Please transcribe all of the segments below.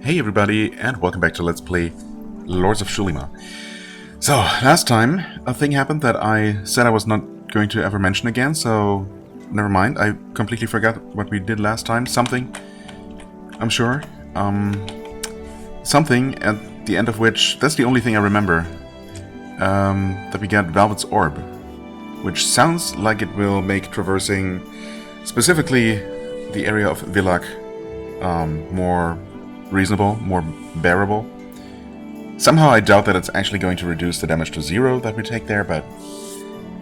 Hey everybody, and welcome back to Let's Play Lords of Xulima. So, last time, a thing happened that I said I was not going to ever mention again, so never mind. I completely forgot what we did last time. Something, I'm sure. Something at the end of which, that's the only thing I remember, that we got Velvet's Orb, which sounds like it will make traversing specifically the area of Villak more reasonable, more bearable. Somehow I doubt that it's actually going to reduce the damage to 0 that we take there, but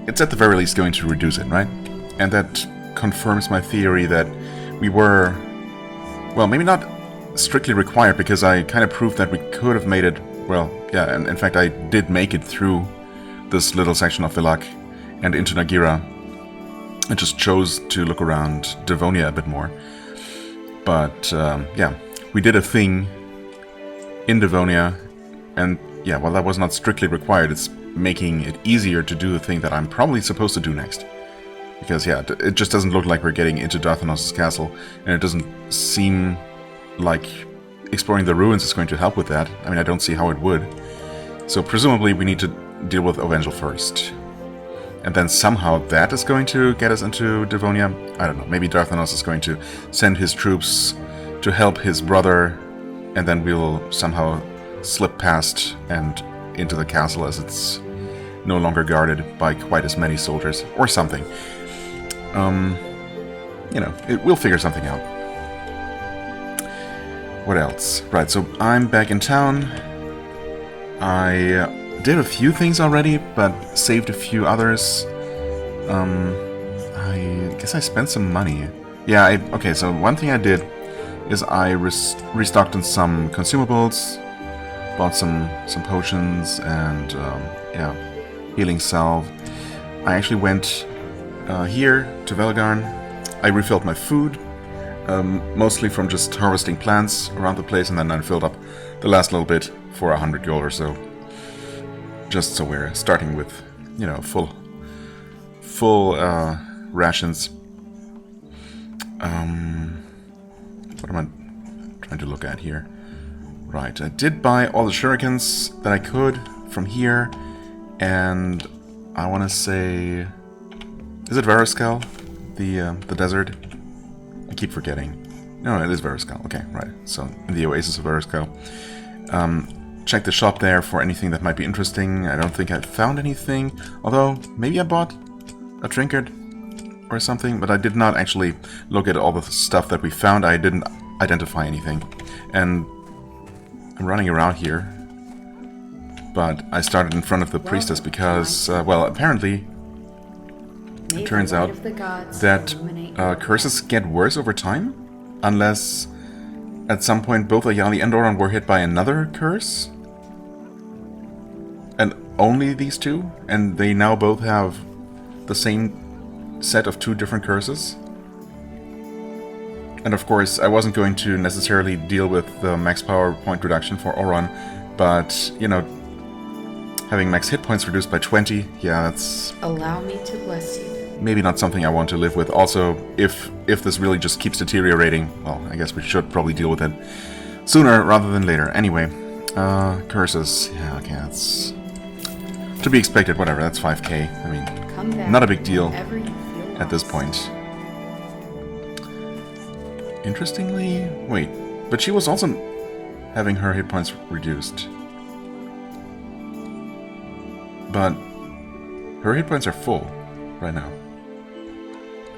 it's at the very least going to reduce it, right? And that confirms my theory that we were, well, maybe not strictly required, because I kind of proved that we could have made it, well, yeah, and in fact I did make it through this little section of Villak and into Nagira. I just chose to look around Devonia a bit more. But, yeah, we did a thing in Devonia, and yeah, while that was not strictly required, it's making it easier to do the thing that I'm probably supposed to do next. Because, yeah, it just doesn't look like we're getting into Darthanos' castle, and it doesn't seem like exploring the ruins is going to help with that. I mean, I don't see how it would. So presumably we need to deal with Ovengel first. And then somehow that is going to get us into Devonia. I don't know, maybe Darthanos is going to send his troops to help his brother, and then we'll somehow slip past and into the castle as it's no longer guarded by quite as many soldiers, or something. You know, we'll figure something out. What else? Right, so I'm back in town. I did a few things already, but saved a few others. I guess I spent some money. Yeah, okay, so one thing I did is I restocked on some consumables, bought some potions, and yeah, healing salve. I actually went here to Velgarn. I refilled my food, mostly from just harvesting plants around the place, and then I filled up the last little bit for 100 gold or so. Just so we're starting with, you know, full rations. What am I trying to look at here? Right, I did buy all the shurikens that I could from here, and I want to say, is it Veriscal, the desert? I keep forgetting. No, it is Veriscal. Okay, right. So in the Oasis of Veriscal. Check the shop there for anything that might be interesting. I don't think I found anything, although maybe I bought a trinket or something, but I did not actually look at all the stuff that we found. I didn't identify anything. And I'm running around here, but I started in front of the priestess because, well, apparently it turns out that curses get worse over time, unless at some point both Ayali and Oran were hit by another curse. And only these two, and they now both have the same set of 2 different curses. And of course, I wasn't going to necessarily deal with the max power point reduction for Oran, but, you know, having max hit points reduced by 20, yeah, that's... Allow me to bless you. Maybe not something I want to live with. Also, if this really just keeps deteriorating, well, I guess we should probably deal with it sooner rather than later. Anyway, curses. Yeah, okay, that's to be expected. Whatever, that's 5k. I mean, not a big deal at this point. Interestingly, wait, but she was also having her hit points reduced. But her hit points are full right now.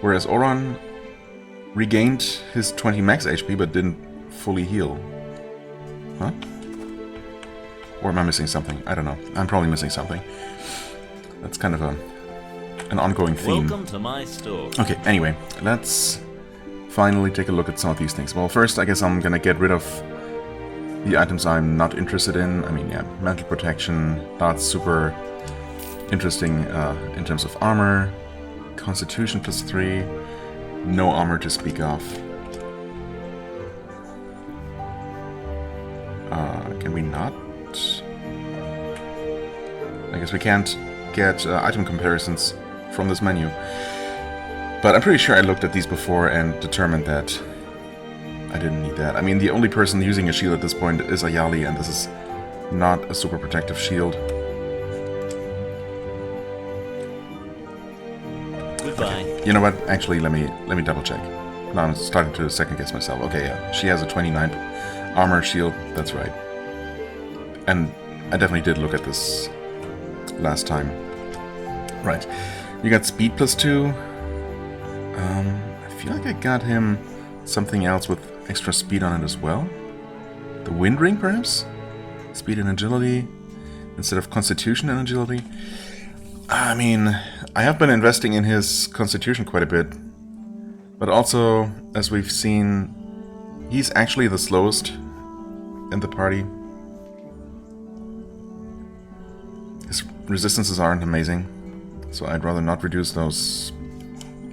Whereas Oran regained his 20 max HP but didn't fully heal. Huh? Or am I missing something? I don't know. I'm probably missing something. That's kind of an ongoing theme. Welcome to my store. Okay, anyway, let's finally take a look at some of these things. Well, first I guess I'm gonna get rid of the items I'm not interested in. I mean, yeah, mental protection, that's super interesting in terms of armor. Constitution +3, no armor to speak of. Can we not? I guess we can't get item comparisons from this menu. But I'm pretty sure I looked at these before and determined that I didn't need that. I mean, the only person using a shield at this point is Ayali, and this is not a super protective shield. Goodbye. Okay. You know what? Actually, let me double check. No, I'm starting to second guess myself. Okay, yeah, she has a 29 armor shield. That's right. And I definitely did look at this last time. Right. You got speed +2. I feel like I got him something else with extra speed on it as well. The wind ring, perhaps? Speed and agility instead of constitution and agility. I mean, I have been investing in his constitution quite a bit. But also, as we've seen, he's actually the slowest in the party. His resistances aren't amazing, so I'd rather not reduce those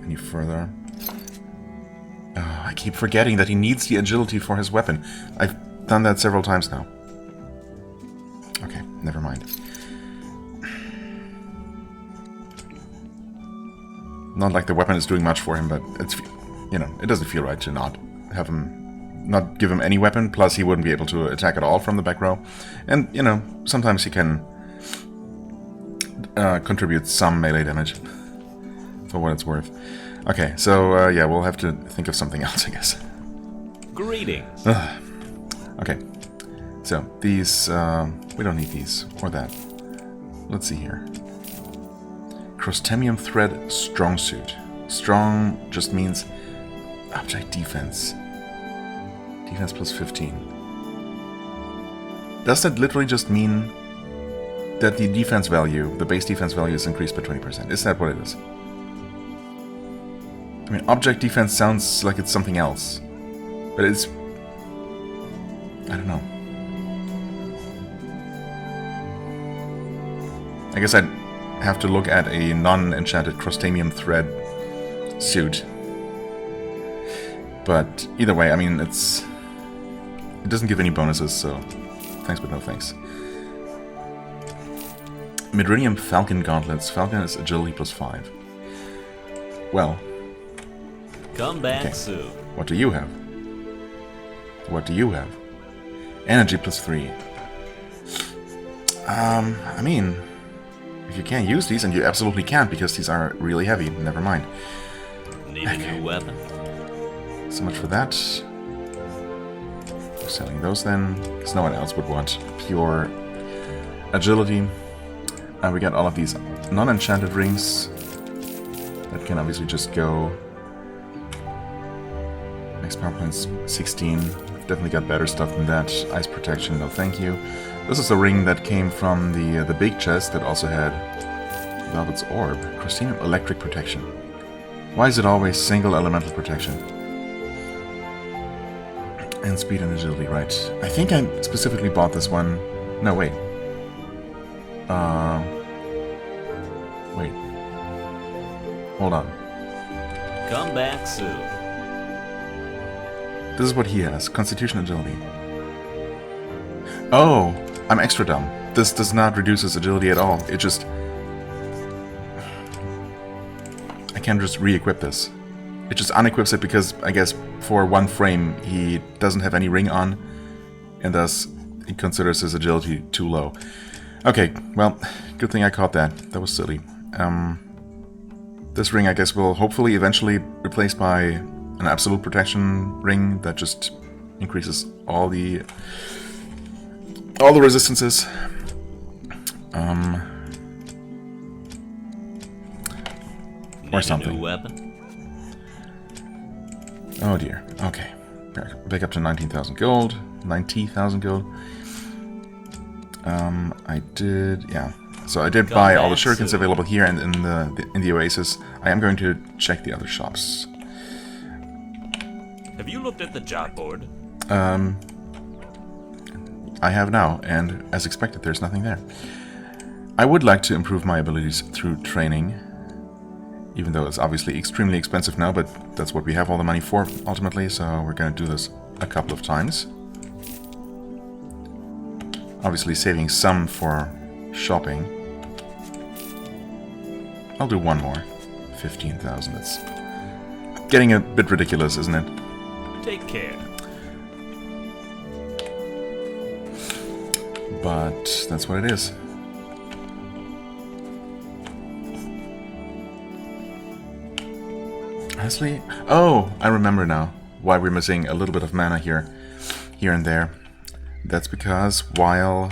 any further. I keep forgetting that he needs the agility for his weapon. I've done that several times now. Okay, never mind. Not like the weapon is doing much for him, but it's, you know, it doesn't feel right to not have him, not give him any weapon, plus he wouldn't be able to attack at all from the back row. And, you know, sometimes he can contribute some melee damage, for what it's worth. Okay, so, yeah, we'll have to think of something else, I guess. Greetings. Okay, so, these, we don't need these, or that. Let's see here. Crostemium Thread Strong Suit. Strong just means object defense. Defense +15. Does that literally just mean that the defense value, the base defense value, is increased by 20%? Is that what it is? I mean, object defense sounds like it's something else. But it's... I don't know. I guess I'd have to look at a non-enchanted Crostemium Thread suit. But either way, I mean, it doesn't give any bonuses, so thanks but no thanks. Midrinium Falcon Gauntlets. Falcon is agility +5. Well. Come back okay. soon. What do you have? What do you have? Energy +3. I mean, if you can't use these, and you absolutely can't because these are really heavy, never mind. Need a new weapon. So much for that. We're selling those then, because no one else would want pure agility. We got all of these non-enchanted rings that can obviously just go. Next power point's 16. Definitely got better stuff than that. Ice protection, no thank you. This is a ring that came from the big chest that also had Velvet's Orb. Crostemium Electric Protection. Why is it always single elemental protection? And speed and agility, right. I think I specifically bought this one. No, wait. Wait. Hold on. Come back soon. This is what he has. Constitution agility. Oh, I'm extra dumb. This does not reduce his agility at all. It just... I can't just re-equip this. It just unequips it because, I guess, for one frame he doesn't have any ring on, and thus it considers his agility too low. Okay, well, good thing I caught that. That was silly. This ring, I guess, will hopefully eventually replaced by an absolute protection ring that just increases all the resistances. Or something. New weapon. Oh dear. Okay. Back up to 19,000 gold. 90,000 gold. I did, yeah. So I did buy all the shurikens available here and in the Oasis. I am going to check the other shops. Have you looked at the job board? I have now, and as expected, there's nothing there. I would like to improve my abilities through training, even though it's obviously extremely expensive now, but that's what we have all the money for, ultimately, so we're going to do this a couple of times. Obviously saving some for shopping. I'll do one more. 15,000, it's getting a bit ridiculous, isn't it? Take care. But that's what it is. Honestly, oh, I remember now why we're missing a little bit of mana here and there. That's because while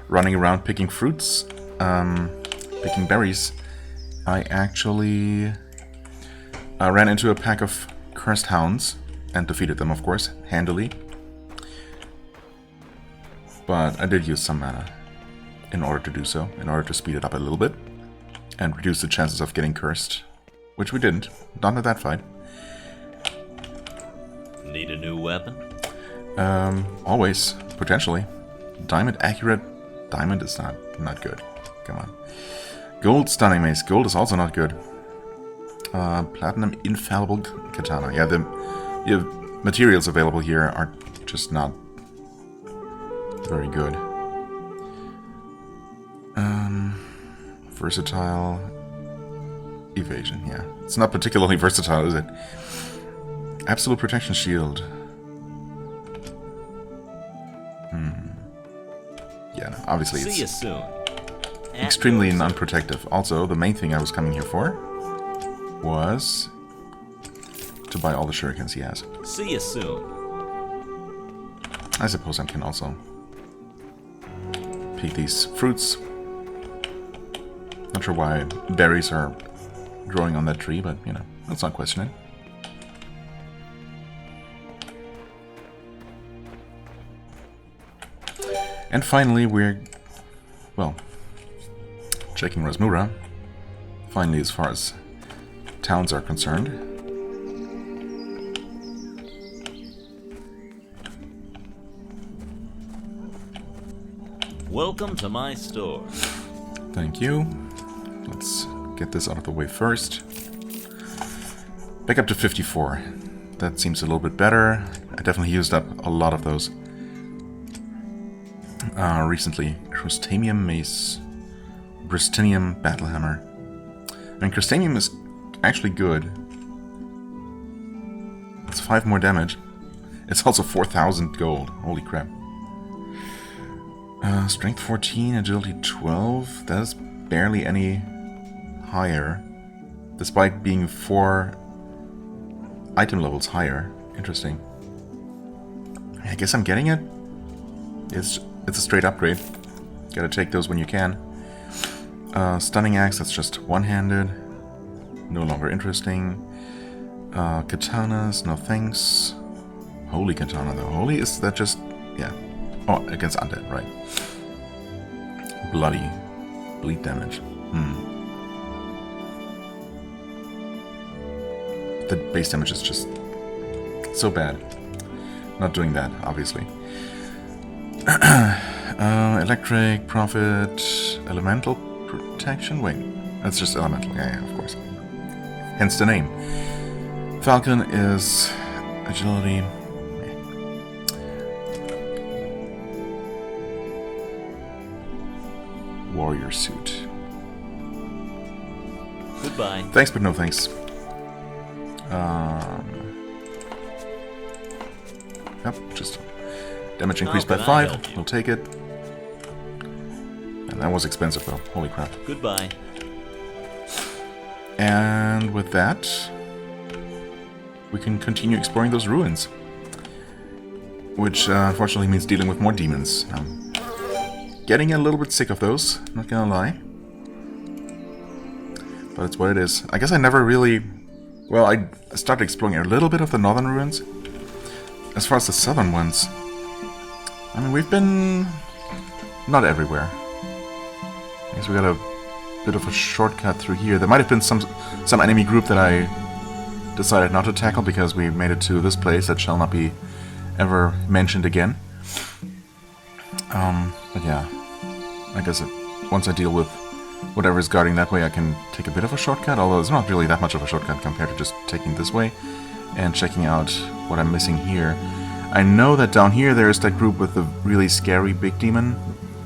running around picking fruits, picking berries, I actually ran into a pack of cursed hounds and defeated them, of course, handily. But I did use some mana in order to do so, in order to speed it up a little bit and reduce the chances of getting cursed, which we didn't. Not with that fight. Need a new weapon? Always, potentially. Diamond accurate. Diamond is not good. Come on. Gold stunning mace. Gold is also not good. Platinum infallible katana. Yeah, the materials available here are just not very good. Versatile evasion. Yeah, it's not particularly versatile, is it? Absolute protection shield. Yeah, no, obviously See you it's soon. extremely non-protective. Also, the main thing I was coming here for was to buy all the shurikens he has. See you soon. I suppose I can also pick these fruits. Not sure why berries are growing on that tree, but you know, let's not question it. And finally, we're, well, checking Rasmura. Finally, as far as towns are concerned. Welcome to my store. Thank you. Let's get this out of the way first. Back up to 54. That seems a little bit better. I definitely used up a lot of those recently. Crustamium Mace. Bristinium Battlehammer. I mean, Crustamium is actually good. It's 5 more damage. It's also 4,000 gold. Holy crap. Strength 14, Agility 12. That is barely any higher. Despite being 4 item levels higher. Interesting. I guess I'm getting it. It's a straight upgrade. Gotta take those when you can. Stunning Axe, that's just one-handed. No longer interesting. Katanas, no thanks. Holy Katana though. Holy, is that just... yeah. Oh, against undead, right. Bloody. Bleed damage. The base damage is just so bad. Not doing that, obviously. Electric, Profit, Elemental Protection? Wait, that's just Elemental. Yeah, of course. Hence the name. Falcon is Agility. Warrior suit. Goodbye. Thanks, but no thanks. Yep, just damage increased by How can I 5. help you? We'll take it. And that was expensive though. Holy crap. Goodbye. And with that, we can continue exploring those ruins. Which unfortunately means dealing with more demons. I'm getting a little bit sick of those, not gonna lie. But it's what it is. I guess I never really... well, I started exploring a little bit of the northern ruins. As far as the southern ones, I mean, we've been... not everywhere. I guess we got a bit of a shortcut through here. There might have been some enemy group that I decided not to tackle because we made it to this place that shall not be ever mentioned again. But yeah, I guess once I deal with whatever is guarding that way, I can take a bit of a shortcut, although it's not really that much of a shortcut compared to just taking this way and checking out what I'm missing here. I know that down here there's that group with the really scary big demon,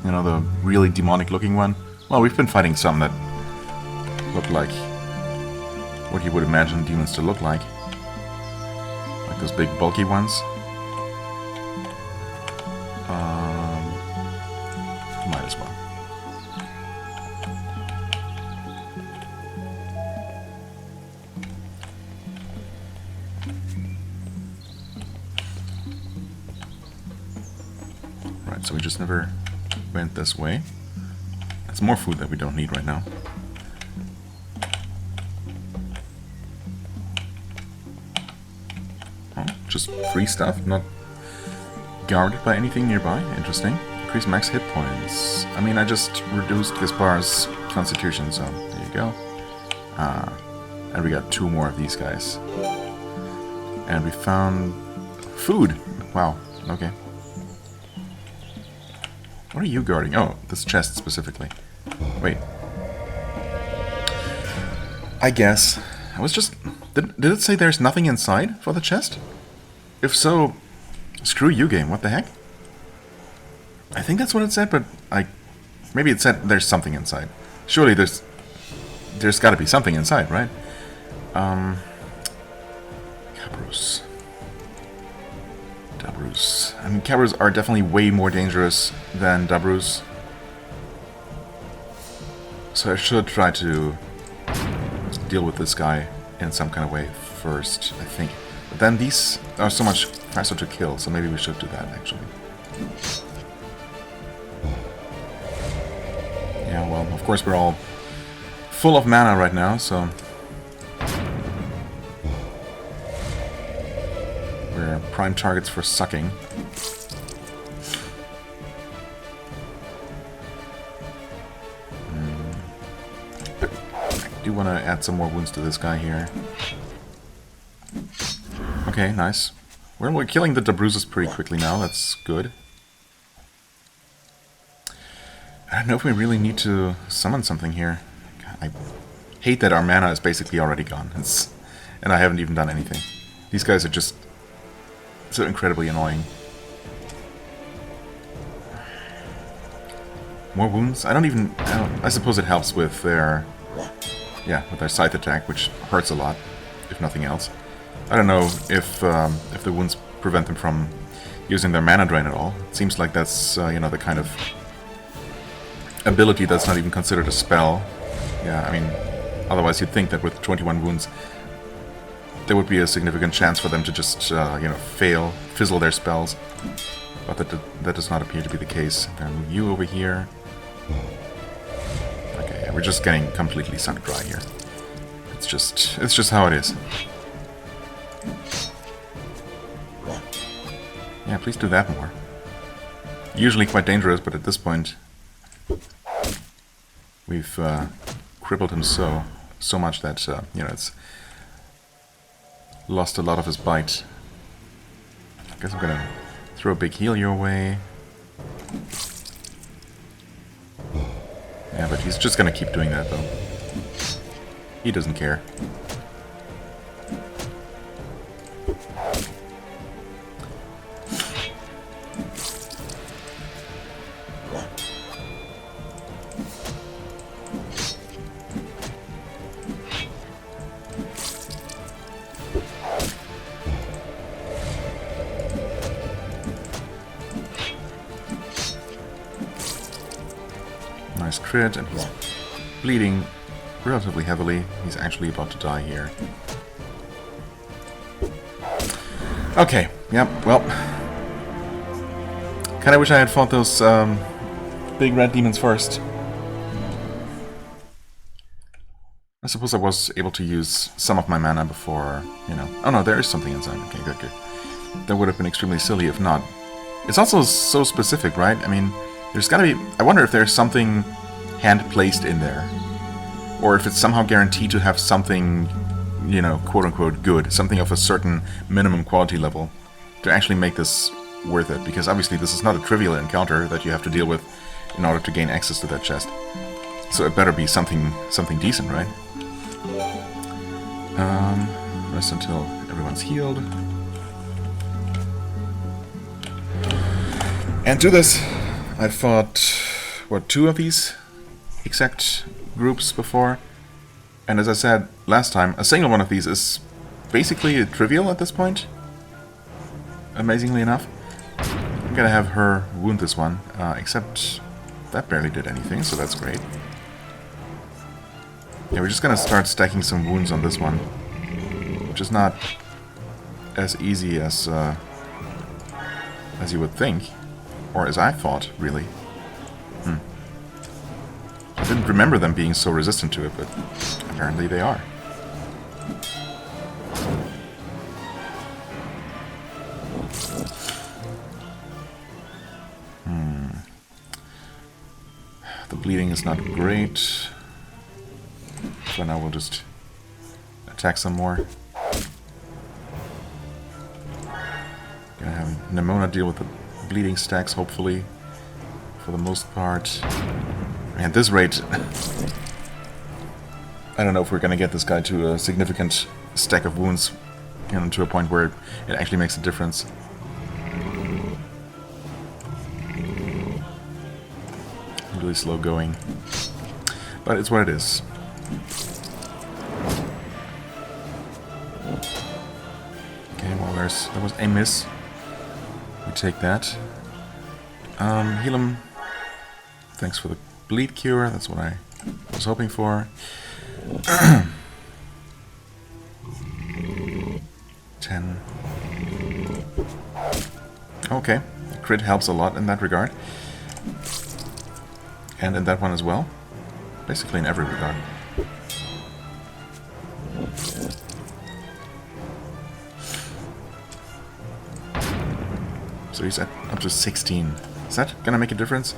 you know, the really demonic looking one. Well, we've been fighting some that look like what you would imagine demons to look like those big bulky ones. Right, so we just never went this way. That's more food that we don't need right now. Oh, just free stuff, not guarded by anything nearby. Interesting. Increase max hit points. I mean, I just reduced Gaspar's constitution, so there you go. And we got 2 more of these guys. And we found food. Wow, okay. What are you guarding? Oh, this chest specifically. Wait. I guess. I was just... Did it say there's nothing inside for the chest? If so, screw you, game. What the heck? I think that's what it said, but maybe it said there's something inside. Surely there's got to be something inside, right? Cabrous. Dabrus. I mean, Cabrous are definitely way more dangerous than Dabrus. So I should try to deal with this guy in some kind of way first, I think. But then these are so much faster to kill, so maybe we should do that, actually. Yeah, well, of course we're all full of mana right now, so... we're prime targets for sucking. I do want to add some more wounds to this guy here. Okay, nice. We're killing the Dabruses pretty quickly now, that's good. I don't know if we really need to summon something here. God, I hate that our mana is basically already gone. And I haven't even done anything. These guys are just so incredibly annoying. More wounds? I suppose it helps with their... yeah, with their scythe attack, which hurts a lot, if nothing else. I don't know if the wounds prevent them from using their mana drain at all. It seems like that's, you know, the kind of ability that's not even considered a spell. Yeah, I mean, otherwise you'd think that with 21 wounds there would be a significant chance for them to just, you know, fizzle their spells. But that does not appear to be the case. I'm gonna move you over here. Okay, yeah, we're just getting completely sucked dry here. It's just how it is. Yeah, please do that more. Usually quite dangerous, but at this point we've crippled him so much that you know, it's lost a lot of his bite. I guess I'm gonna throw a big heal your way. Yeah, but he's just gonna keep doing that though. He doesn't care. Nice crit, and he's bleeding relatively heavily. He's actually about to die here. Okay, yep, well. Kinda wish I had fought those big red demons first. I suppose I was able to use some of my mana before, you know... Oh no, there is something inside. Okay, good, good. That would have been extremely silly if not. It's also so specific, right? I mean, there's gotta be... I wonder if there's something hand-placed in there. Or if it's somehow guaranteed to have something, you know, quote-unquote good. Something of a certain minimum quality level to actually make this worth it. Because obviously this is not a trivial encounter that you have to deal with in order to gain access to that chest. So it better be something decent, right? Rest until everyone's healed. And to this, I fought, what, 2 of these exact groups before. And as I said last time, a single one of these is basically trivial at this point. Amazingly enough. I'm gonna have her wound this one, except that barely did anything, so that's great. Yeah, we're just gonna start stacking some wounds on this one, which is not as easy as you would think. Or as I thought, really. I didn't remember them being so resistant to it, but apparently they are. The bleeding is not great. So now we'll just attack some more. Gonna have Nimona deal with the bleeding stacks, hopefully, for the most part. And at this rate, I don't know if we're gonna get this guy to a significant stack of wounds, to a point where it actually makes a difference. Really slow going, but it's what it is. Okay, well, there was a miss. We take that. Heal him. Thanks for the bleed cure. That's what I was hoping for. 10. Okay, crit helps a lot in that regard. And in that one as well. Basically in every regard. So he's at up to 16. Is that gonna make a difference?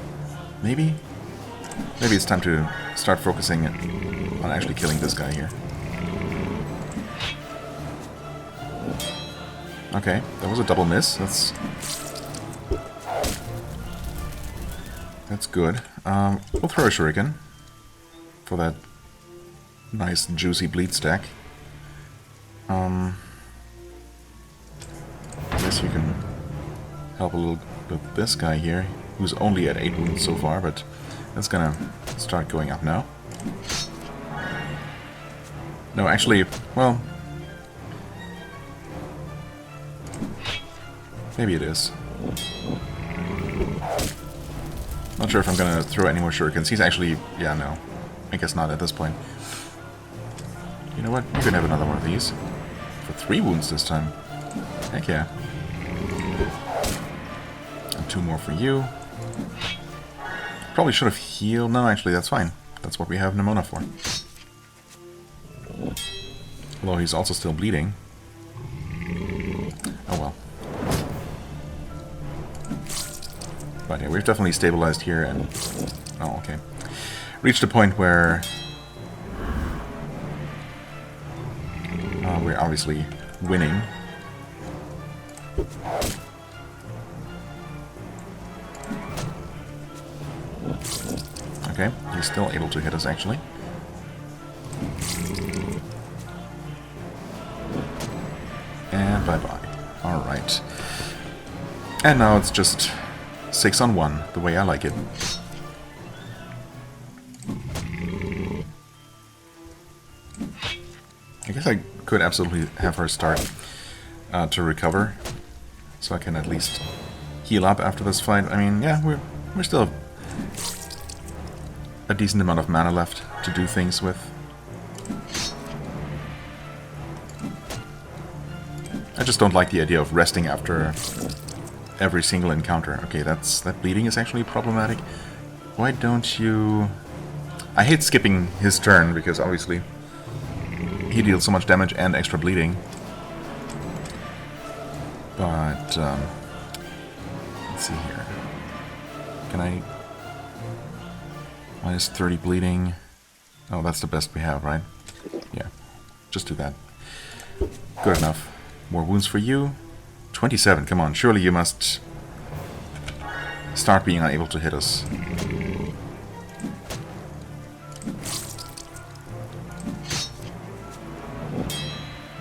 Maybe? Maybe it's time to start focusing on actually killing this guy here. Okay, that was a double miss. That's good. We'll throw a shuriken for that nice juicy bleed stack. I guess you can help a little with this guy here, who's only at 8 wounds so far, but that's gonna start going up now. No, actually, well, maybe it is. Not sure if I'm gonna throw any more shurikens. He's actually... yeah, no. I guess not at this point. You know what? You can have another one of these. For 3 wounds this time. Heck yeah. And 2 more for you. Probably should have healed... no, actually, that's fine. That's what we have Nimona for. Although he's also still bleeding. Oh well. But yeah, we've definitely stabilized here and... oh, okay. Reached a point where... we're obviously winning. Okay, he's still able to hit us, actually. And bye-bye. Alright. And now it's just 6 on 1, the way I like it. I guess I could absolutely have her start to recover, so I can at least heal up after this fight. I mean, yeah, we're still a decent amount of mana left to do things with. I just don't like the idea of resting after every single encounter. Okay, that bleeding is actually problematic. Why don't you... I hate skipping his turn, because obviously he deals so much damage and extra bleeding. But, let's see here. Can I... minus 30 bleeding. Oh, that's the best we have, right? Yeah, just do that. Good enough. More wounds for you. 27, come on, surely you must start being unable to hit us.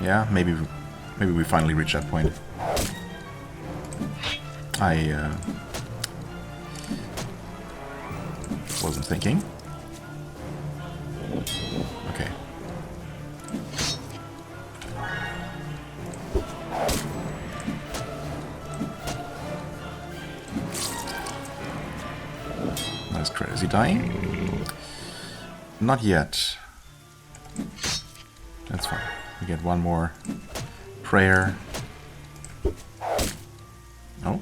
Yeah, maybe we finally reach that point. I wasn't thinking. Okay. Nice crit. Is he dying? Not yet. That's fine. We get one more prayer. Oh.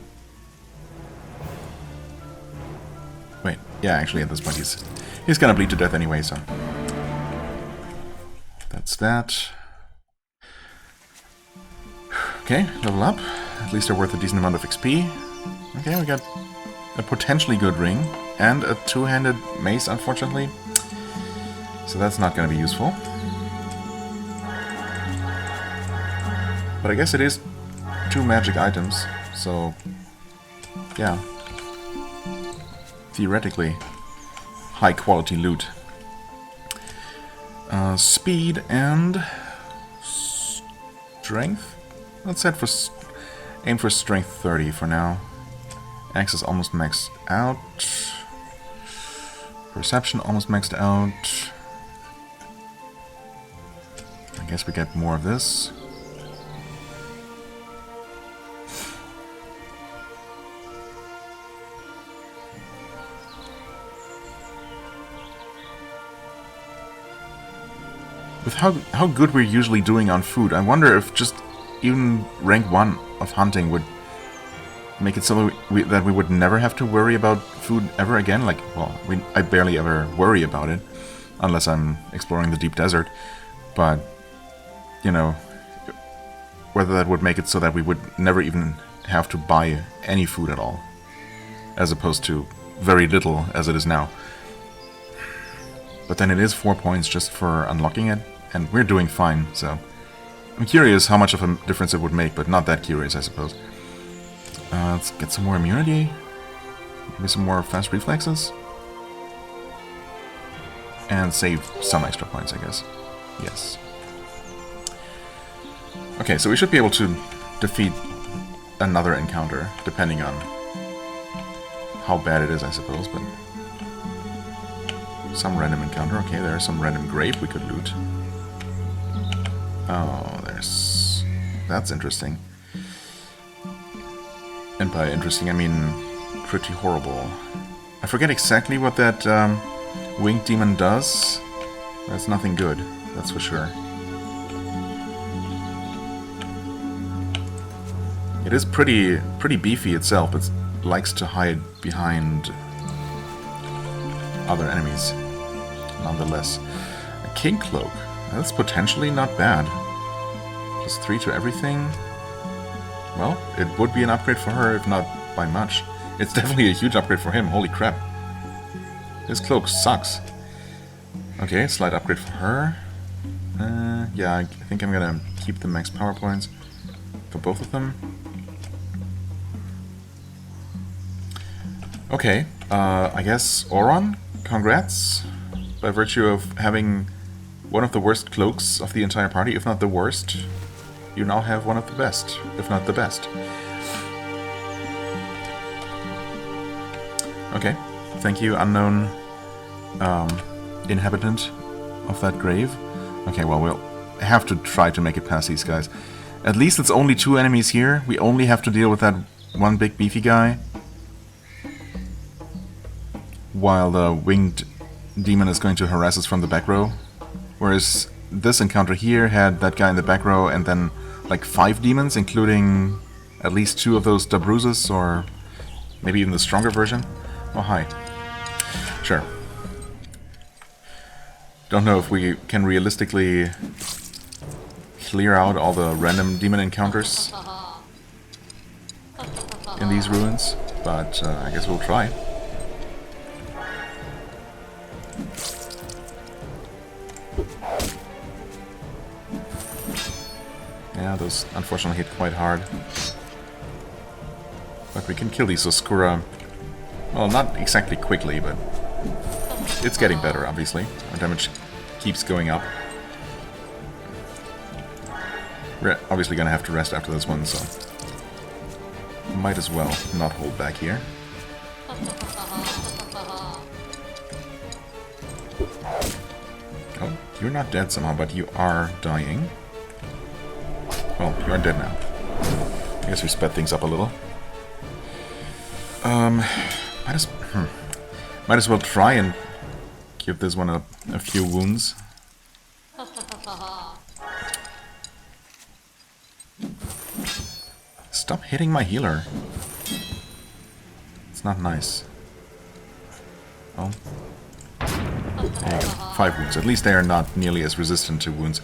Wait, yeah, actually at this point he's gonna bleed to death anyway, so... That's that. Okay, level up. At least they're worth a decent amount of XP. Okay, we got a potentially good ring and a two-handed mace, unfortunately. So that's not going to be useful. But I guess it is 2 magic items, so yeah. Theoretically, high-quality loot. Speed and strength? Let's set for aim for strength 30 for now. Axe is almost maxed out. Perception almost maxed out. I guess we get more of this. With how good we're usually doing on food, I wonder if just even rank 1 of hunting would make it so that we would never have to worry about food ever again. Like, well, I barely ever worry about it, unless I'm exploring the deep desert. But, you know, whether that would make it so that we would never even have to buy any food at all, as opposed to very little as it is now. But then it is 4 points just for unlocking it, and we're doing fine, so... I'm curious how much of a difference it would make, but not that curious, I suppose. Let's get some more immunity. Maybe some more fast reflexes. And save some extra points, I guess. Yes. Okay, so we should be able to defeat another encounter, depending on how bad it is, I suppose, but... Some random encounter. Okay, there's some random grape we could loot. Oh, there's... That's interesting. And by interesting, I mean pretty horrible. I forget exactly what that winged demon does. That's nothing good, that's for sure. It is pretty beefy itself, but it likes to hide behind other enemies, nonetheless. A king cloak. That's potentially not bad. Just 3 to everything. Well, it would be an upgrade for her, if not by much. It's definitely a huge upgrade for him, holy crap. His cloak sucks. Okay, slight upgrade for her. Yeah, I think I'm gonna keep the max power points for both of them. Okay, I guess Auron, congrats. By virtue of having one of the worst cloaks of the entire party, if not the worst, you now have one of the best, if not the best. Okay, thank you, unknown inhabitant of that grave. Okay, well, we'll have to try to make it past these guys. At least it's only 2 enemies here. We only have to deal with that one big beefy guy, while the winged demon is going to harass us from the back row. Whereas this encounter here had that guy in the back row and then like 5 demons, including at least 2 of those Dabruzes, or maybe even the stronger version. Oh, hi. Sure. Don't know if we can realistically clear out all the random demon encounters in these ruins, but I guess we'll try. Yeah, those unfortunately hit quite hard. But we can kill these Oscura, well, not exactly quickly, but it's getting better, obviously. Our damage keeps going up. We're obviously gonna have to rest after this one, so might as well not hold back here. Oh, you're not dead somehow, but you are dying. Well, you are dead now. I guess we sped things up a little. Might as well try and give this one a few wounds. Stop hitting my healer. It's not nice. Well, there you go. 5 wounds. At least they are not nearly as resistant to wounds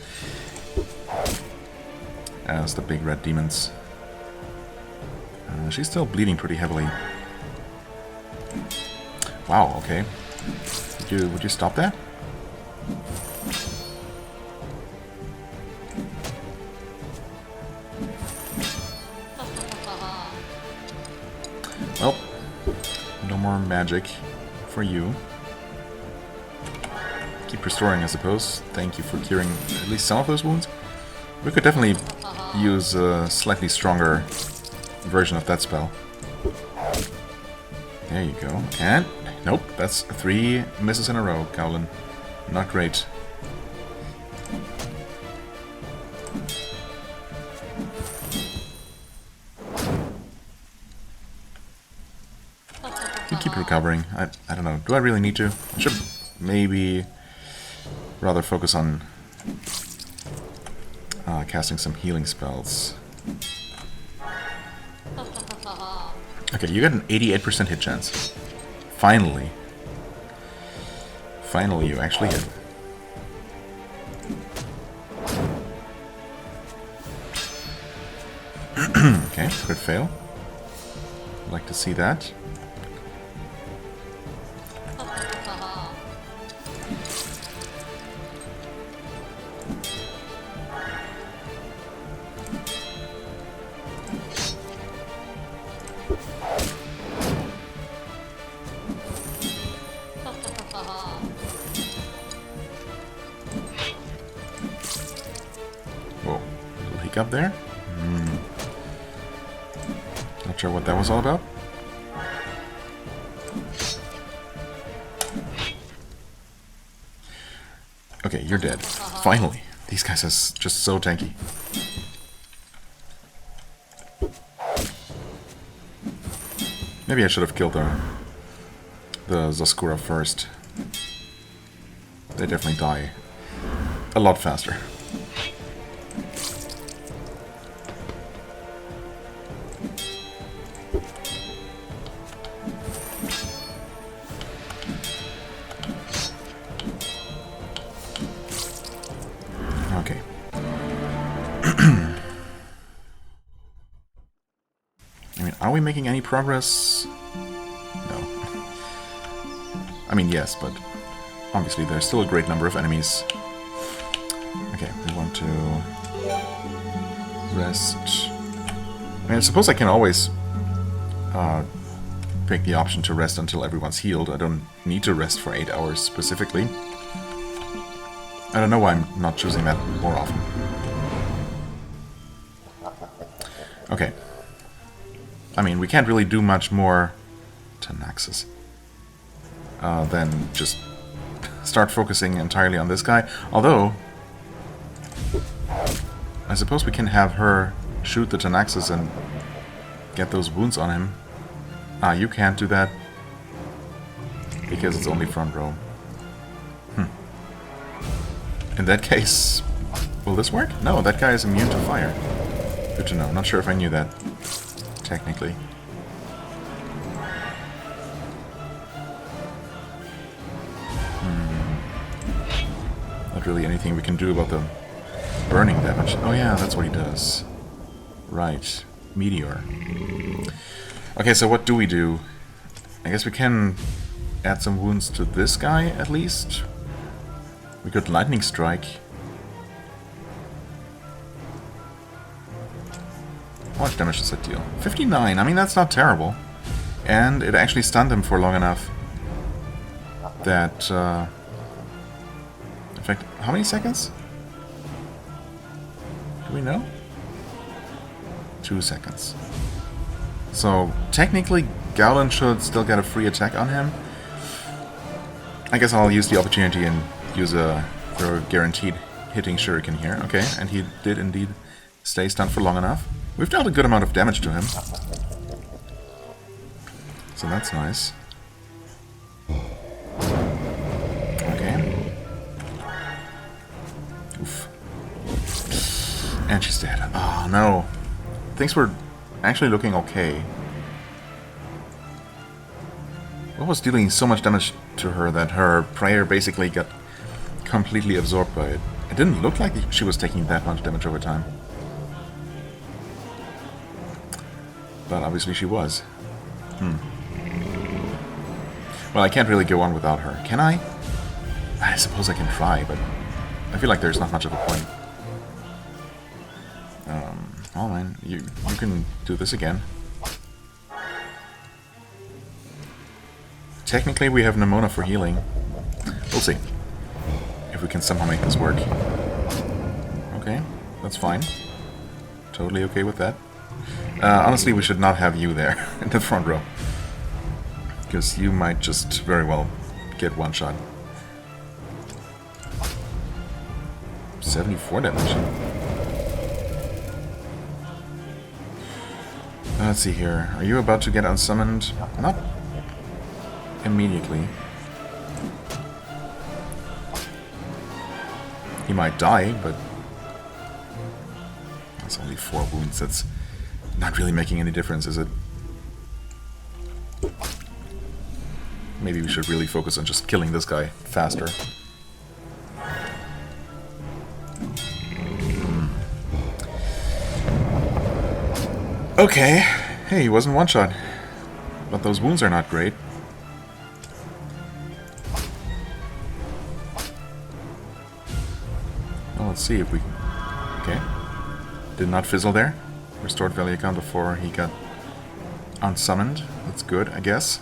as the big red demons. She's still bleeding pretty heavily. Wow, okay. Would you stop that? Well, no more magic for you. Keep restoring, I suppose. Thank you for curing at least some of those wounds. We could definitely use a slightly stronger version of that spell. There you go. And nope, that's 3 misses in a row, Gowlin. Not great. You keep recovering. I don't know. Do I really need to? I should maybe rather focus on casting some healing spells. Okay, you got an 88% hit chance. Finally. Finally, you actually hit. Okay, crit fail. I'd like to see that. Whoa, little hiccup there. Not sure what that was all about. Okay, you're dead. Finally. These guys are just so tanky. Maybe I should have killed the Zaskura first. They definitely die a lot faster. Okay. I mean, are we making any progress? No. I mean, yes, but obviously there's still a great number of enemies. Okay, we want to rest. I mean, I suppose I can always pick the option to rest until everyone's healed. I don't need to rest for 8 hours specifically. I don't know why I'm not choosing that more often. Okay. I mean, we can't really do much more to Naxos than just start focusing entirely on this guy. Although, I suppose we can have her shoot the Tanaxis and get those wounds on him. Ah, you can't do that because it's only front row. In that case, will this work? No, that guy is immune to fire. Good to know. Not sure if I knew that, technically. Not really anything we can do about the burning damage. Oh yeah, that's what he does. Right. Meteor. Okay, so what do we do? I guess we can add some wounds to this guy, at least. We got Lightning Strike. How much damage does that deal? 59, I mean that's not terrible. And it actually stunned him for long enough that... in fact, how many seconds? Do we know? 2 seconds. So, technically, Gowlin should still get a free attack on him. I guess I'll use the opportunity and use a guaranteed hitting shuriken here. Okay, and he did indeed stay stunned for long enough. We've dealt a good amount of damage to him. So that's nice. Okay. Oof. And she's dead. Oh no. Things were actually looking okay. What was dealing so much damage to her that her prayer basically got completely absorbed by it? It didn't look like she was taking that much damage over time. But obviously she was. Well, I can't really go on without her. Can I? I suppose I can try, but I feel like there's not much of a point. Oh man, you can do this again. Technically we have Nimona for healing. We'll see if we can somehow make this work. Okay, that's fine. Totally okay with that. Honestly, we should not have you there in the front row. Because you might just very well get one shot. 74 damage. Let's see here. Are you about to get unsummoned? Not immediately. He might die, but that's only 4 wounds. That's not really making any difference, is it? Maybe we should really focus on just killing this guy faster. Okay. Hey, he wasn't one shot. But those wounds are not great. Well, let's see if we... Okay. Did not fizzle there. Restored value count before he got unsummoned. That's good, I guess.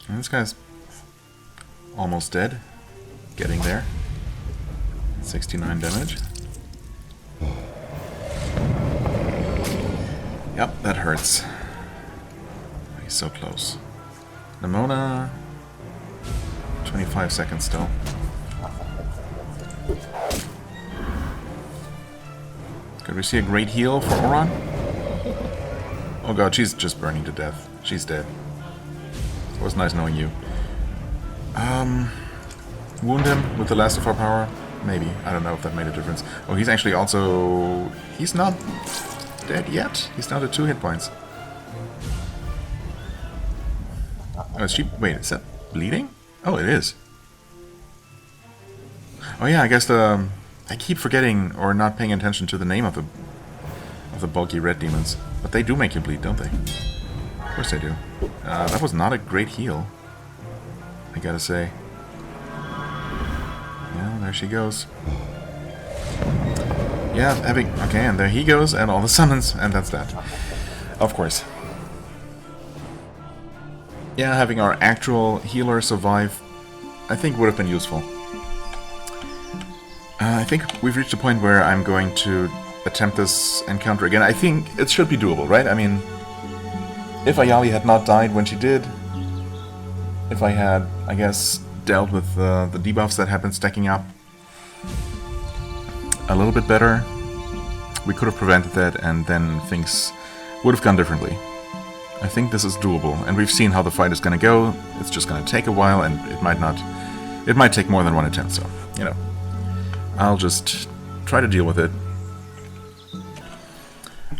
And this guy's almost dead. Getting there. 69 damage. Yep, that hurts. He's so close. Nimona. 25 seconds still. Could we see a great heal for Oran? Oh god, she's just burning to death. She's dead. It was nice knowing you. Wound him with the last of our power? Maybe. I don't know if that made a difference. Oh, he's actually also... He's not dead yet. He's down to 2 hit points. Oh, is she... Wait, is that bleeding? Oh, it is. Oh yeah, I guess the... I keep forgetting or not paying attention to the name of the bulky red demons. But they do make you bleed, don't they? Of course they do. That was not a great heal, I gotta say. Yeah, there she goes. Yeah, having... Okay, and there he goes, and all the summons, and that's that. Of course. Yeah, having our actual healer survive, I think would have been useful. I think we've reached a point where I'm going to attempt this encounter again. I think it should be doable, right? I mean, if Ayali had not died when she did, if I had, I guess, dealt with the debuffs that have been stacking up a little bit better, we could have prevented that, and then things would have gone differently. I think this is doable, and we've seen how the fight is going to go. It's just going to take a while, and it might not... It might take more than one attempt, so, you know. I'll just try to deal with it.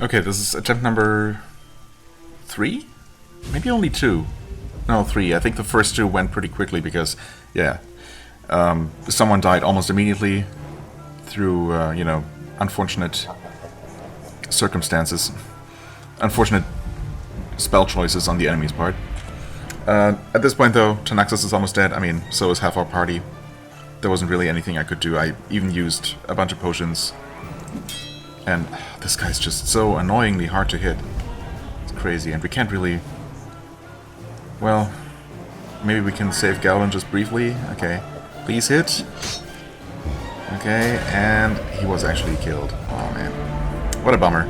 Okay, this is attempt number 3? Maybe only 2. No, 3. I think the first 2 went pretty quickly because, yeah, someone died almost immediately through, you know, unfortunate circumstances. Unfortunate spell choices on the enemy's part. At this point, though, Tanaxis is almost dead. I mean, so is half our party. There wasn't really anything I could do. I even used a bunch of potions. And this guy's just so annoyingly hard to hit. It's crazy, and we can't really... Well, maybe we can save Galvin just briefly. Okay, please hit. Okay, and he was actually killed. Oh man, what a bummer.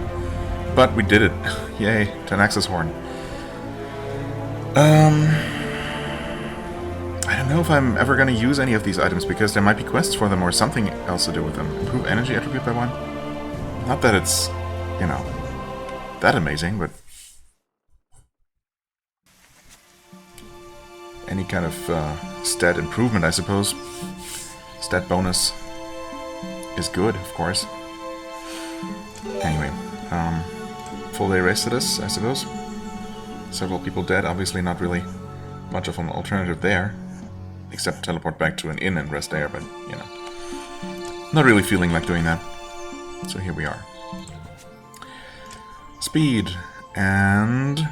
But we did it. Yay, Tanaxis Horn. I don't know if I'm ever going to use any of these items because there might be quests for them or something else to do with them. Improve energy attribute by 1? Not that it's, you know, that amazing, but... any kind of stat improvement, I suppose. Stat bonus is good, of course. Anyway, full day rest it is, I suppose. Several people dead, obviously not really much of an alternative there. Except teleport back to an inn and rest there, but, you know. Not really feeling like doing that. So here we are. Speed. And...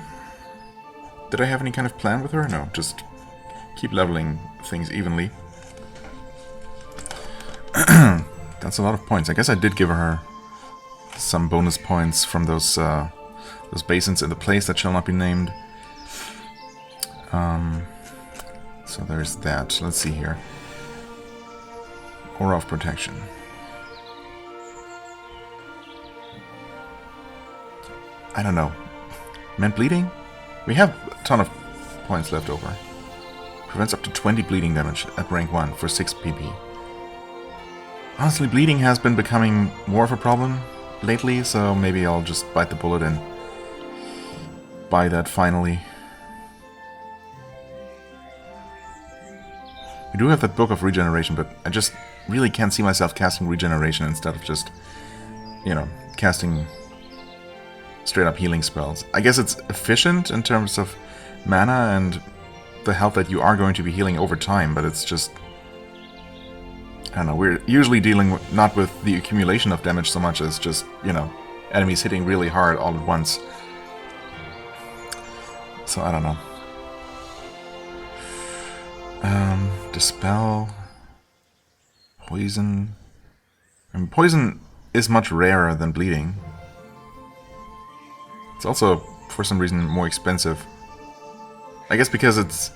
did I have any kind of plan with her? No, just keep leveling things evenly. That's a lot of points. I guess I did give her some bonus points from those basins in the place that shall not be named. So there's that. Let's see here. Aura of Protection. I don't know. Meant bleeding? We have a ton of points left over. Prevents up to 20 bleeding damage at rank 1 for 6 PP. Honestly, bleeding has been becoming more of a problem lately, so maybe I'll just bite the bullet and buy that finally. We do have that Book of Regeneration, but I just really can't see myself casting Regeneration instead of just, you know, casting straight up healing spells. I guess it's efficient in terms of mana and the health that you are going to be healing over time, but it's just... I don't know, we're usually dealing not with the accumulation of damage so much as just, you know, enemies hitting really hard all at once. So I don't know. Dispel... Poison... I mean, poison is much rarer than bleeding. It's also, for some reason, more expensive. I guess because it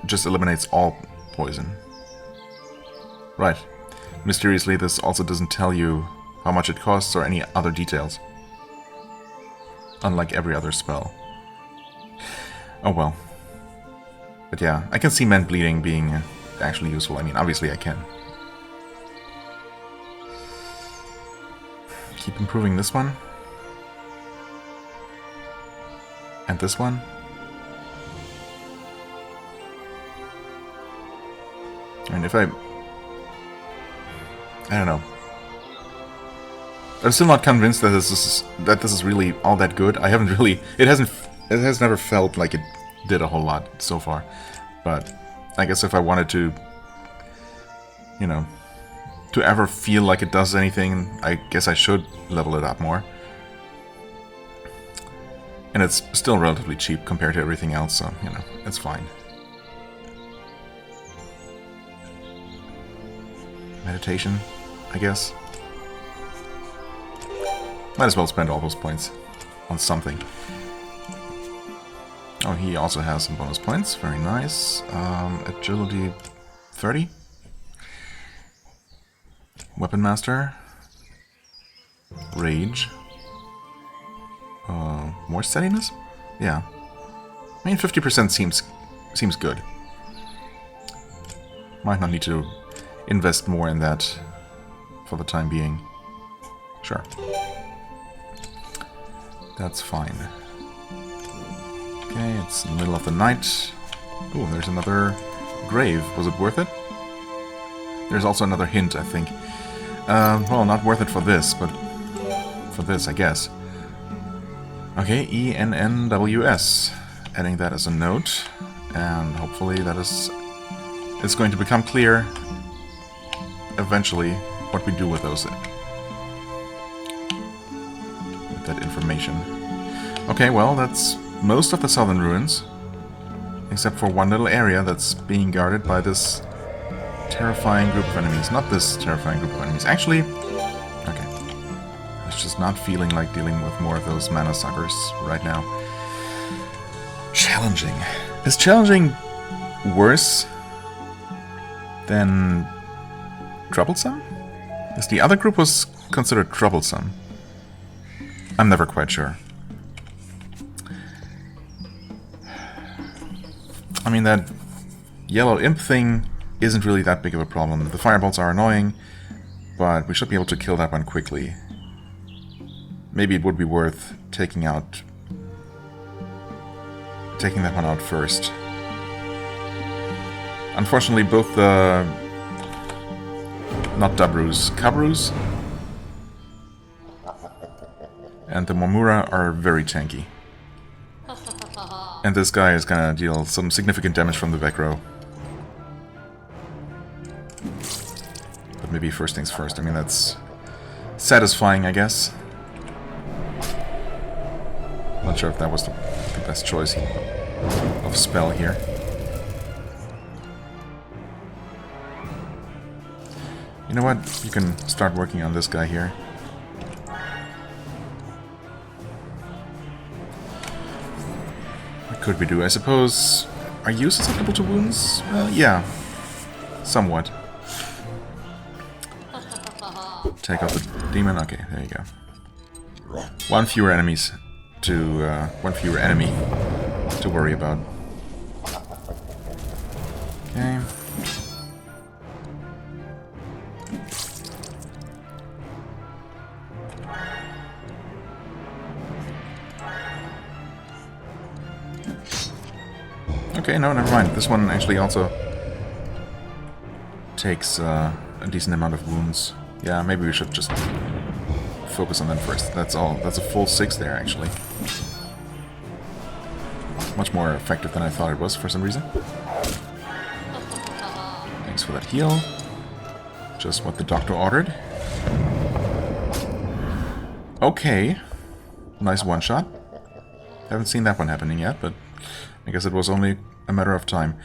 just eliminates all poison. Right. Mysteriously, this also doesn't tell you how much it costs or any other details. Unlike every other spell. Oh well. But yeah, I can see Mend Bleeding being actually useful. I mean, obviously I can. Keep improving this one. And this one. And if I don't know. I'm still not convinced that this is really all that good. I haven't really... It has never felt like it did a whole lot so far. But I guess if I wanted to, you know, to ever feel like it does anything, I guess I should level it up more. And it's still relatively cheap compared to everything else, so, you know, it's fine. Meditation, I guess. Might as well spend all those points on something. Oh, he also has some bonus points. Very nice. Agility 30. Weapon Master. Rage. More steadiness? Yeah. I mean, 50% seems good. Might not need to invest more in that for the time being. Sure. That's fine. Okay, it's in the middle of the night. Ooh, there's another grave. Was it worth it? There's also another hint, I think. Well, not worth it for this, but for this, I guess. Okay, ENNWS. Adding that as a note, and hopefully that is... It's going to become clear eventually what we do with those. With that information. Okay, well, that's most of the southern ruins, except for one little area that's being guarded by this terrifying group of enemies. Not this terrifying group of enemies. Actually, okay. I was just not feeling like dealing with more of those mana suckers right now. Challenging. Is challenging worse than troublesome? Because the other group was considered troublesome. I'm never quite sure. I mean, that yellow imp thing isn't really that big of a problem. The firebolts are annoying, but we should be able to kill that one quickly. Maybe it would be worth taking that one out first. Unfortunately, both the... not Dabrus, Kabrus and the Momura are very tanky. And this guy is gonna deal some significant damage from the back row. But maybe first things first. I mean, that's satisfying, I guess. Not sure if that was the best choice of spell here. You know what? You can start working on this guy here. What could we do? I suppose... Are you susceptible to wounds? Yeah. Somewhat. Take out the demon. Okay, there you go. One fewer enemies to... one fewer enemy to worry about. Okay. Okay, no, never mind. This one actually also takes a decent amount of wounds. Yeah, maybe we should just focus on them first. That's all. That's a full 6 there, actually. Much more effective than I thought it was for some reason. Thanks for that heal. Just what the doctor ordered. Okay. Nice one-shot. Haven't seen that one happening yet, but I guess it was only a matter of time.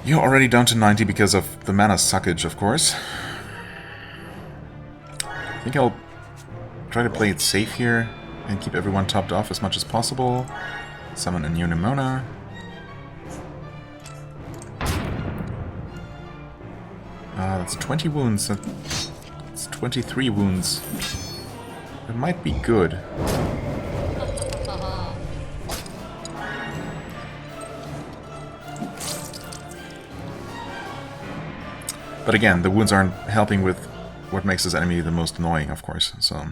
You're already down to 90 because of the mana suckage, of course. I think I'll try to play it safe here and keep everyone topped off as much as possible. Summon a new Nimona. That's 20 wounds. That's 23 wounds. It might be good. But again, the wounds aren't helping with what makes this enemy the most annoying, of course, so...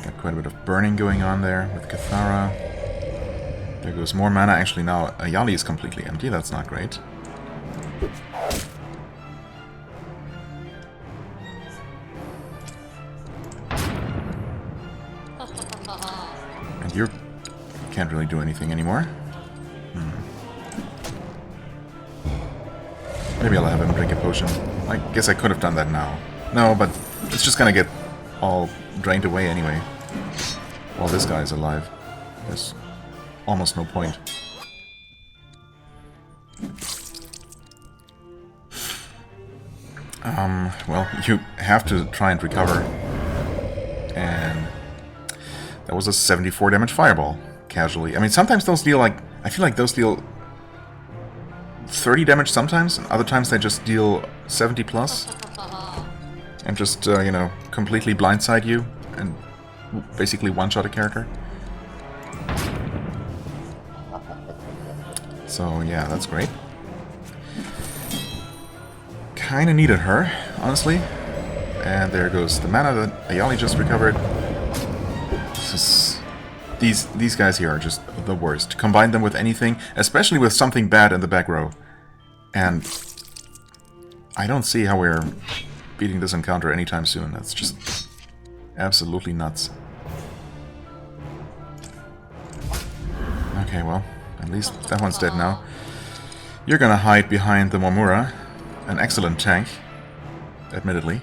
Got quite a bit of burning going on there with Cathara. There goes more mana. Actually, now Ayali is completely empty. That's not great. And you can't really do anything anymore. Maybe I'll have him drink a potion. I guess I could have done that now. No, but it's just gonna get all drained away anyway. While this guy is alive. There's almost no point. Well, you have to try and recover. And that was a 74 damage fireball, casually. I mean, sometimes those deal like... I feel like those deal 30 damage sometimes, and other times they just deal 70 plus. And just, you know, completely blindside you, and basically one-shot a character. So, yeah, that's great. Kinda needed her, honestly. And there goes the mana that Ayali just recovered. This is, these guys here are just the worst. Combine them with anything, especially with something bad in the back row. And I don't see how we're beating this encounter anytime soon. That's just absolutely nuts. Okay, well, at least that one's dead now. You're gonna hide behind the Momura. An excellent tank, admittedly.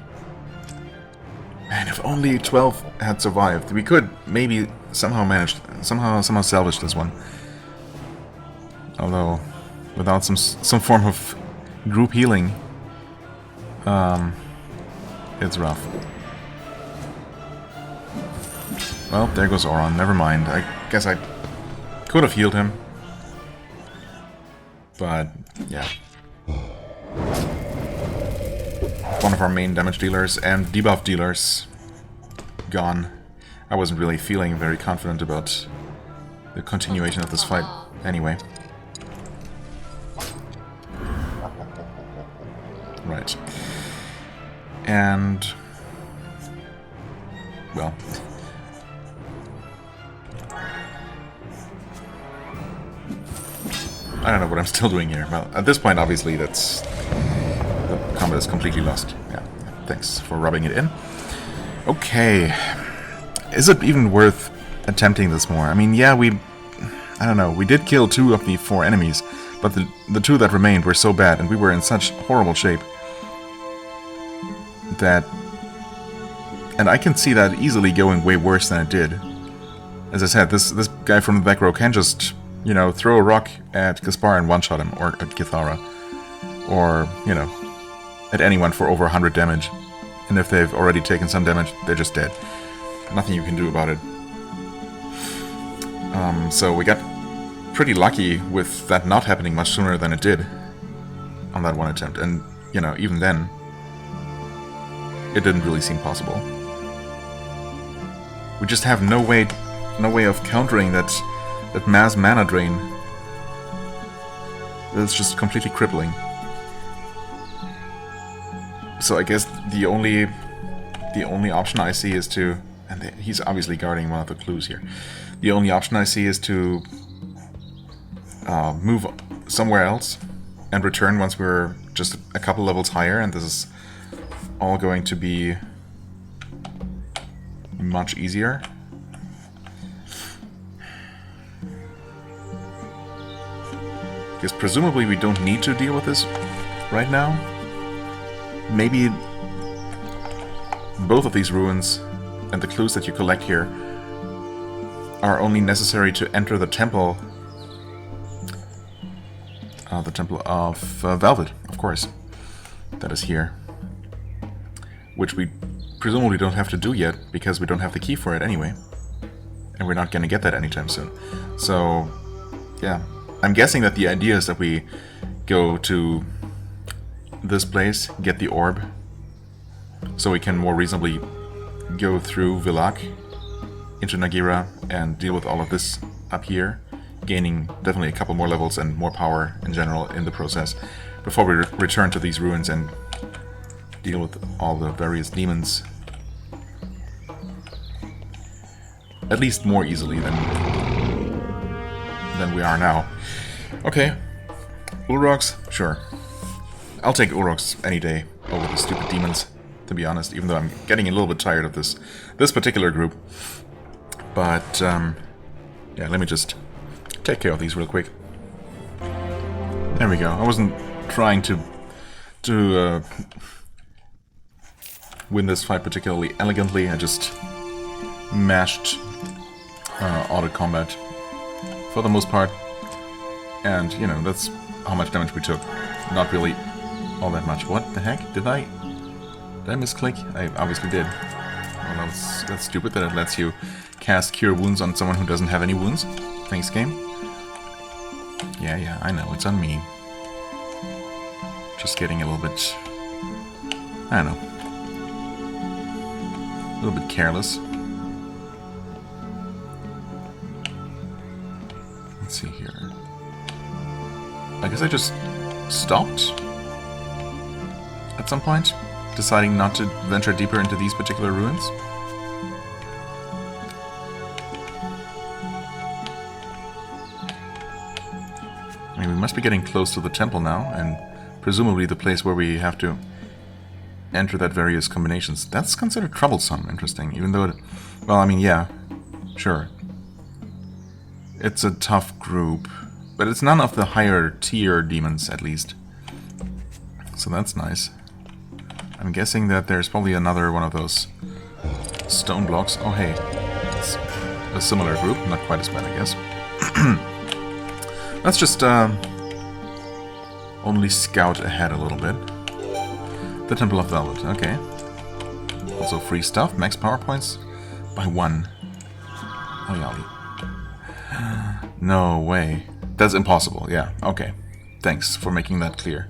Man, if only 12 had survived, we could maybe somehow manage, somehow salvage this one. Although, without some form of group healing, it's rough. Well, there goes Oron. Never mind. I guess I could have healed him, but yeah. One of our main damage dealers and debuff dealers gone. I wasn't really feeling very confident about the continuation of this fight anyway. Right. And well. I don't know what I'm still doing here. Well, at this point, obviously, that's... the combat is completely lost. Yeah, thanks for rubbing it in. Okay. Is it even worth attempting this more? I mean, yeah, I don't know. We did kill 2 of the 4 enemies, but the 2 that remained were so bad, and we were in such horrible shape that... And I can see that easily going way worse than it did. As I said, this guy from the back row can just, you know, throw a rock at Gaspar and one-shot him, or at Githara. Or, you know, at anyone for over 100 damage. And if they've already taken some damage, they're just dead. Nothing you can do about it. So we got pretty lucky with that not happening much sooner than it did on that one attempt. And, you know, even then, it didn't really seem possible. We just have no way of countering that mass mana drain. That's just completely crippling. So I guess the only option I see is to, and he's obviously guarding one of the clues here. The only option I see is to move somewhere else and return once we're just a couple levels higher, and this is all going to be much easier. Because presumably we don't need to deal with this right now. Maybe both of these ruins and the clues that you collect here are only necessary to enter the temple. The temple of Velvet, of course. That is here. Which we presumably don't have to do yet, because we don't have the key for it anyway. And we're not going to get that anytime soon. So, yeah. I'm guessing that the idea is that we go to this place, get the orb, so we can more reasonably go through Villak into Nagira and deal with all of this up here, gaining definitely a couple more levels and more power in general in the process, before we return to these ruins and deal with all the various demons. At least more easily than we are now. Okay. Ulrox? Sure. I'll take Ulrox any day over the stupid demons, to be honest, even though I'm getting a little bit tired of this particular group. But, yeah, let me just take care of these real quick. There we go. I wasn't trying to win this fight particularly elegantly. I just mashed auto combat for the most part. And, you know, that's how much damage we took. Not really all that much. What the heck? Did I misclick? I obviously did. Well, that's stupid that it lets you cast Cure Wounds on someone who doesn't have any wounds. Thanks, game. Yeah, I know. It's on me. Just getting a little bit... I don't know. A little bit careless. Let's see here. I guess I just stopped at some point, deciding not to venture deeper into these particular ruins. I mean, we must be getting close to the temple now, and presumably the place where we have to enter that various combinations. That's considered troublesome, interesting, even though it... Well, I mean, yeah, sure. It's a tough group, but it's none of the higher tier demons, at least. So that's nice. I'm guessing that there's probably another one of those stone blocks. Oh, hey. It's a similar group, not quite as bad, I guess. Let's just only scout ahead a little bit. The Temple of Velvet, okay. Also free stuff, max power points by 1. Oh, yali. No way. That's impossible, yeah, okay. Thanks for making that clear.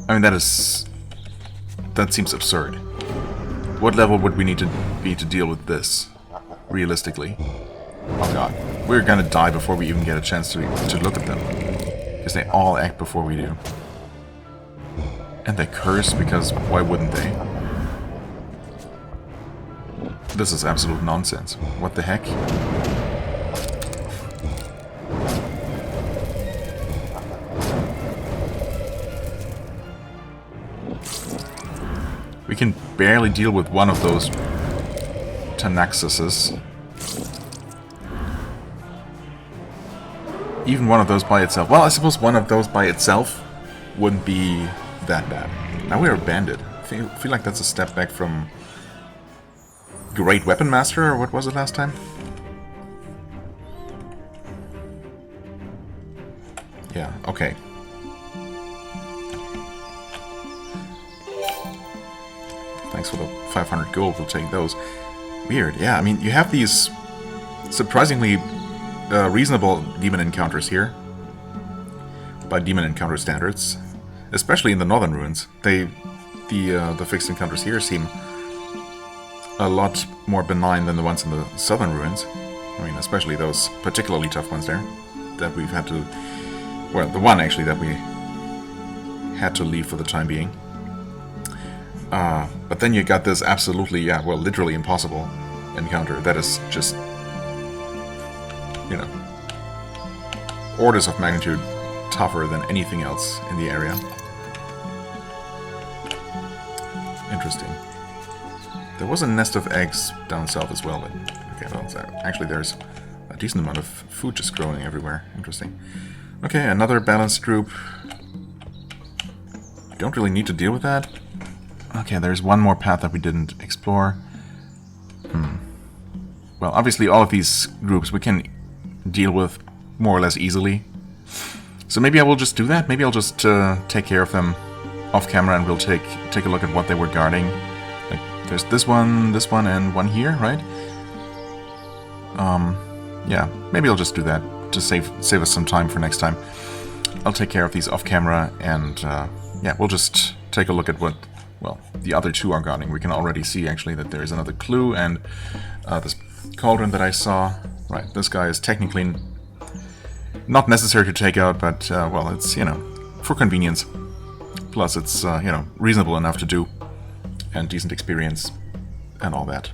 I mean, that seems absurd. What level would we need to be to deal with this, realistically? Oh god, we're gonna die before we even get a chance to look at them. Because they all act before we do. And they curse, because why wouldn't they? This is absolute nonsense. What the heck? We can barely deal with one of those Tanaxuses. Even one of those by itself. Well, I suppose one of those by itself wouldn't be that bad. Now we're a bandit. I feel like that's a step back from Great Weapon Master, or what was it last time? Yeah, okay. Thanks for the 500 gold, we'll take those. Weird, yeah, I mean, you have these surprisingly reasonable demon encounters here. By demon encounter standards. Especially in the northern ruins. The fixed encounters here seem a lot more benign than the ones in the southern ruins. I mean, especially those particularly tough ones there. That we've had to... Well, the one actually that we had to leave for the time being. But then you got this absolutely, yeah, well, literally impossible encounter. That is just, you know, orders of magnitude tougher than anything else in the area. Interesting. There was a nest of eggs down south as well, but okay, well, actually there's a decent amount of food just growing everywhere. Interesting. Okay, another balanced group. Don't really need to deal with that. Okay, there's one more path that we didn't explore. Well, obviously all of these groups we can deal with more or less easily. So maybe I will just do that. Maybe I'll just take care of them off camera, and we'll take a look at what they were guarding. Like, there's this one, and one here, right? Yeah, maybe I'll just do that to save us some time for next time. I'll take care of these off camera, and yeah, we'll just take a look at what, well, the other two are guarding. We can already see actually that there is another clue, and this cauldron that I saw. Right, this guy is technically not necessary to take out, but well, it's, you know, for convenience. Plus, it's you know, reasonable enough to do, and decent experience, and all that.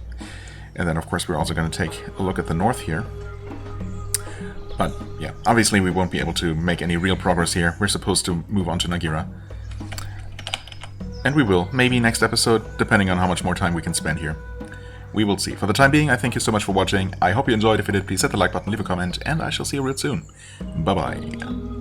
And then, of course, we're also going to take a look at the north here. But yeah, obviously we won't be able to make any real progress here. We're supposed to move on to Nagira. And we will, maybe next episode, depending on how much more time we can spend here. We will see. For the time being, I thank you so much for watching. I hope you enjoyed. If you did, please hit the like button, leave a comment, and I shall see you real soon. Bye-bye.